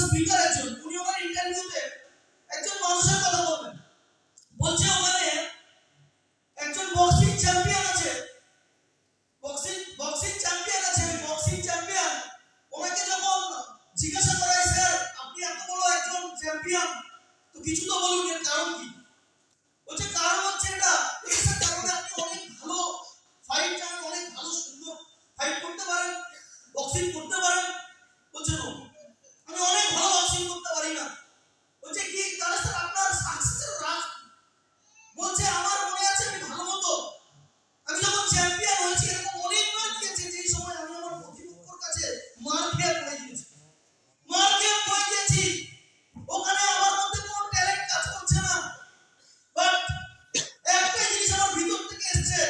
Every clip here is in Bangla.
স্পিকার একজন, উনি ওখানে ইন্টারভিউতে একজন মানুষের কথা বলবেন, বলছে ওখানে একজন বক্সিং চ্যাম্পিয়ন আছে, বক্সিং চ্যাম্পিয়ন আছে, বক্সিং চ্যাম্পিয়ন ওনাকে যখন জিজ্ঞাসা করা হয়, স্যার আপনি এত বড় একজন চ্যাম্পিয়ন, তো কিছু তো বলুন এর কারণ কি? বলছে কারণ হচ্ছে এটা, এর কারণে আপনি অনেক ভালো ফাইট জানেন, অনেক ভালো সুন্দর ফাইট করতে পারেন, বক্সিং করতে পারেন। বলছে নো, আমি অনেক ভালো বক্সিং করতে পারি না। বলছে কি তাহলে স্যার আপনার সাকসেসের রাজ? বলছে আমার মনে আছে আমি ভালো মতো, আমি যখন চ্যাম্পিয়ন হয়েছি এরকম অনেকবার গিয়েছে যে সময় আমি আমার প্রতিপক্ষের কাছে মার খেয়ে পড়ে গিয়েছি, মার খেয়ে পড়ে গিয়েছি, ওখানে আমার মধ্যে কোনো ট্যালেন্ট কাজ করছে না, বাট একটা জিনিস আমার ভিতর থেকে এসেছে,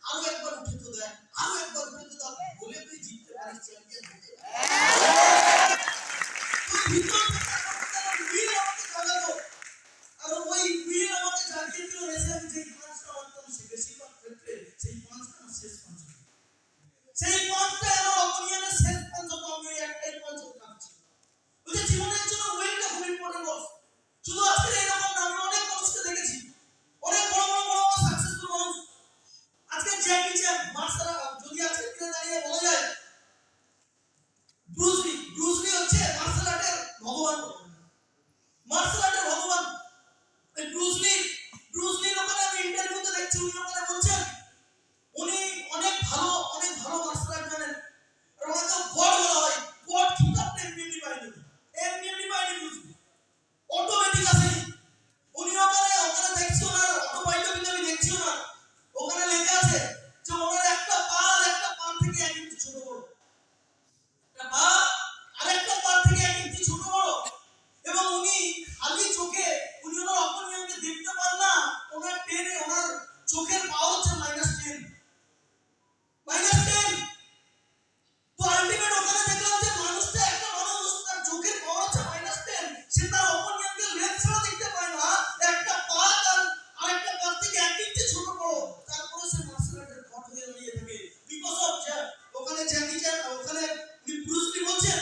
আরো একবার উঠে তো দেখ, আরো একবার উঠে তো দাও, বলে তুই জিততে পারিস, চ্যাম্পিয়ন হতে পারিস। তুই ভিতর থেকে উইল আমাকে জাগালো, আর ওই উইল আমাকে জাগিয়ে দিল, এসে আমি যে পাঁচটা মারতাম সে বেশিরভাগ ক্ষেত্রে সেই পাঁচটা আমার শেষ পাঁচ, সেই পাঁচটা আমার অপোনেন্টের শেষ পাঁচ হতো, আমি ওই একটাই পাঁচ কাটছি। বুঝে জীবনের জন্য উইলটা খুব ইম্পর্টেন্ট বস। শুধু আজকে এরকম না, আমি অনেক মানুষকে দেখেছি, অনেক বড় বড় বড় সাকসেসফুল মানুষ। আজকে জ্যাকি চ্যান মার্শাল আর্ট, যদি আজকে দিনে দাঁড়িয়ে বলা যায় ব্রুস লি হচ্ছে মার্শাল আর্টের ভগবান, মার্শাল আর্টের ভগবান। এই ব্রুস লির ওখানে আমি ইন্টারভিউতে দেখছি, উনি ওখানে বলছেন উনি অনেক ভালো মার্শাল আর্ট জানেন, আর ওনাকে গড বলা হয়। গড ঠিক আপনি এমনি পাইনি ব্রুস লি, অটোমেটিক আসেনি। উনি ওখানে দেখছি, ওনার অটোবায়োগ্রাফিতে আমি দেখছি, ওখানে লেখা আছে যে ওনার একটা পা আর একটা পা থেকে 1 ইঞ্চি ছোট বড়, একটা পা আর একটা পা থেকে 1 ইঞ্চি ছোট বড়, এবং উনি খালি চোখে উনি ওনার অপোনেন্টকে দেখতে পান না, ওনার চোখের পাওয়ার হচ্ছে -10। তো আলটিমেট ওখানে দেখলাম যে মানুষটা, একটা মানুষ তার চোখের পাওয়ার হচ্ছে -10, সে তার অপোনেন্টকে লেগ ছাড়া দেখতে পায় না, একটা পা তার আরেকটা পা থেকে 1 ইঞ্চি ছোট বড়, তারপরে সে মার্শাল আর্টের গড হয়ে দাঁড়িয়ে থাকে। বিকজ অফ ওখানে জ্যাকি চ্যান, ওখানে ব্রুস লি বলছেন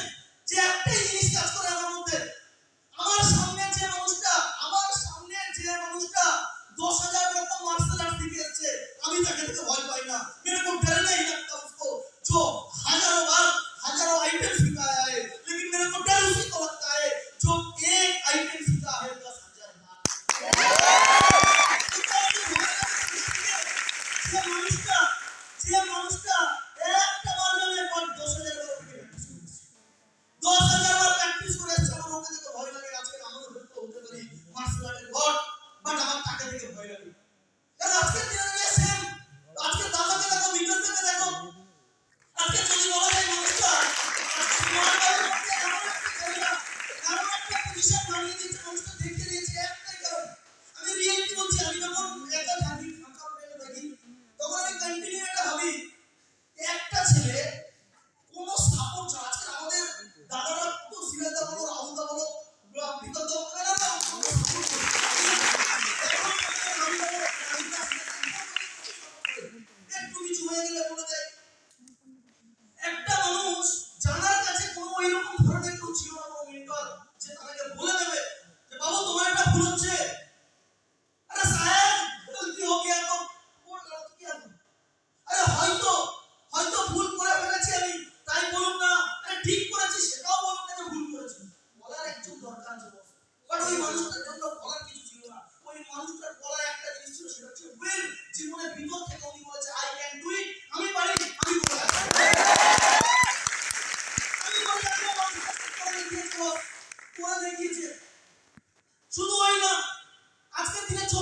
যে একটাই জিনিস কাজ করে আমার মধ্যে, আমার সামনে যে মানুষটা 10,000 রকম মার্শাল আর্ট শিখে এসেছে, আমি তাকে দেখে ভয় পাই না। मेरे को डर नहीं लगता उसको जो हजारों आइटम सिखाया है, लेकिन मेरे को डर उसी को लगता है जो एक आइटम सीखा है 10,000 बार। যে মানুষটা একটা বার জানে 10,000 বার প্র্যাকটিস করে এসেছে, আমার ওকে দেখে ভয় লাগে। আজকে আমাদের হতে পারি মার্শাল আর্টের গড, বাট আমার তাকে দেখে ভয় লাগে। কারণ আজকে দিনে সেম, আজকে দাদাকে দেখো, বিকাশকে দেখো, আজকে যদি বলা যায় মানুষটা কারণ একটা পজিশন বানিয়ে দিচ্ছে, মানুষটা দেখিয়ে দিয়েছে, একটাই কারণ। আমি রিয়েলিটি বলছি, আমি যখন একা থাকি, ফাঁকা পেলে থাকি, তখন আমি কন্টিনিউ এটা ভাবি, একটা ছেলে কোনো সাপোর্ট ছাড়া, আজকে আমাদের দাদারা কত সিরাজদা বলো, রাহুলদা বলো, বিকল্প একটু কিছু হয়ে গেলে বলে দেয়। একটা মানুষ জানার কাছে কোনো ওইরকম ধরনের কেউ ছিল না, কোনো মেন্টর যে তাকে বলে দেবে যে বাবু তোমার এটা ভুল হচ্ছে, আরে সাহেব গলতি হয়ে গিয়া তো বল দাও কি আছে, আরে হয়তো ভুল করে ফেলেছি আমি, তাই বলুন না, আরে ঠিক করেছি সেটাও বলুন না যে ভুল করেছি, বলার একজন দরকার আছে। বাট ওই মানুষটার জন্য বলার কিছু ছিল না, ওই মানুষটার বলার একটা জিনিস ছিল, সেটা হচ্ছে উইল। জীবনের ভিতর থেকে উনি বলেছে আই ক্যান ডু ইট, আমি পারি, আমি করে দেখিয়েছে।